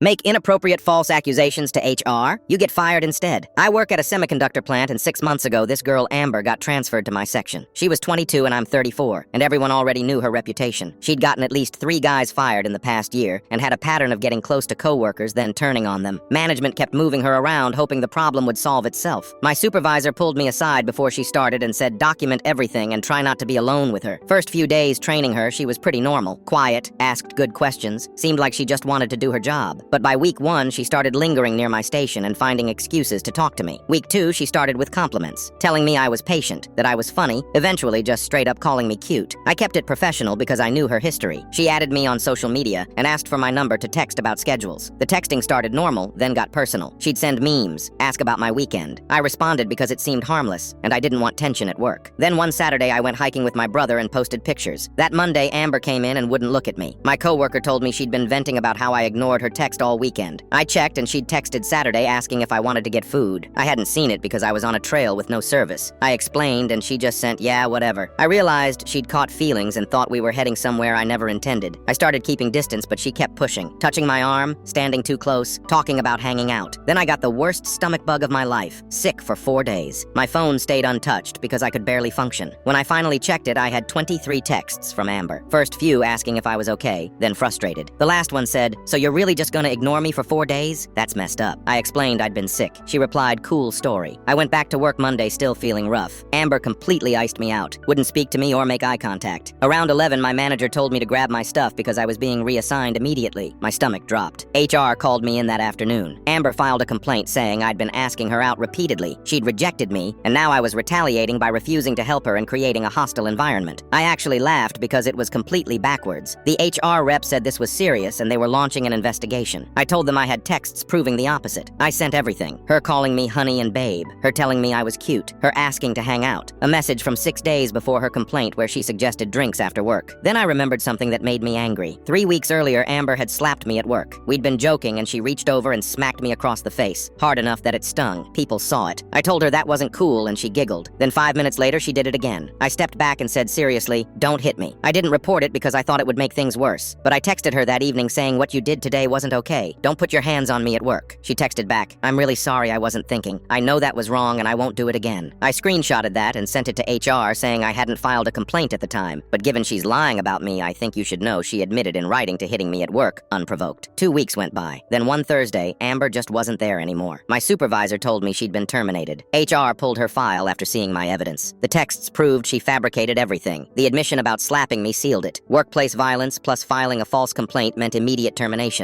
Make inappropriate false accusations to HR, you get fired instead. I work at a semiconductor plant, and 6 months ago, this girl Amber got transferred to my section. She was 22 and I'm 34, and everyone already knew her reputation. She'd gotten at least 3 guys fired in the past year, and had a pattern of getting close to coworkers, then turning on them. Management kept moving her around, hoping the problem would solve itself. My supervisor pulled me aside before she started and said, document everything and try not to be alone with her. First few days training her, she was pretty normal, quiet, asked good questions, seemed like she just wanted to do her job. But by week 1, she started lingering near my station and finding excuses to talk to me. Week 2, she started with compliments, telling me I was patient, that I was funny, eventually just straight up calling me cute. I kept it professional because I knew her history. She added me on social media and asked for my number to text about schedules. The texting started normal, then got personal. She'd send memes, ask about my weekend. I responded because it seemed harmless, and I didn't want tension at work. Then one Saturday, I went hiking with my brother and posted pictures. That Monday, Amber came in and wouldn't look at me. My coworker told me she'd been venting about how I ignored her text all weekend. I checked and she'd texted Saturday asking if I wanted to get food. I hadn't seen it because I was on a trail with no service. I explained and she just sent, yeah, whatever. I realized she'd caught feelings and thought we were heading somewhere I never intended. I started keeping distance, but she kept pushing, touching my arm, standing too close, talking about hanging out. Then I got the worst stomach bug of my life, sick for 4 days. My phone stayed untouched because I could barely function. When I finally checked it, I had 23 texts from Amber. First few asking if I was okay, then frustrated. The last one said, so you're really just gonna ignore me for 4 days? That's messed up. I explained I'd been sick. She replied, cool story. I went back to work Monday still feeling rough. Amber completely iced me out. Wouldn't speak to me or make eye contact. Around 11, my manager told me to grab my stuff because I was being reassigned immediately. My stomach dropped. HR called me in that afternoon. Amber filed a complaint saying I'd been asking her out repeatedly. She'd rejected me, and now I was retaliating by refusing to help her and creating a hostile environment. I actually laughed because it was completely backwards. The HR rep said this was serious and they were launching an investigation. I told them I had texts proving the opposite. I sent everything. Her calling me honey and babe. Her telling me I was cute. Her asking to hang out. A message from 6 days before her complaint where she suggested drinks after work. Then I remembered something that made me angry. 3 weeks earlier, Amber had slapped me at work. We'd been joking and she reached over and smacked me across the face. Hard enough that it stung. People saw it. I told her that wasn't cool and she giggled. Then 5 minutes later, she did it again. I stepped back and said seriously, don't hit me. I didn't report it because I thought it would make things worse. But I texted her that evening saying what you did today wasn't okay. Don't put your hands on me at work. She texted back, I'm really sorry, I wasn't thinking. I know that was wrong and I won't do it again. I screenshotted that and sent it to HR saying I hadn't filed a complaint at the time. But given she's lying about me, I think you should know she admitted in writing to hitting me at work, unprovoked. 2 weeks went by. Then one Thursday, Amber just wasn't there anymore. My supervisor told me she'd been terminated. HR pulled her file after seeing my evidence. The texts proved she fabricated everything. The admission about slapping me sealed it. Workplace violence plus filing a false complaint meant immediate termination.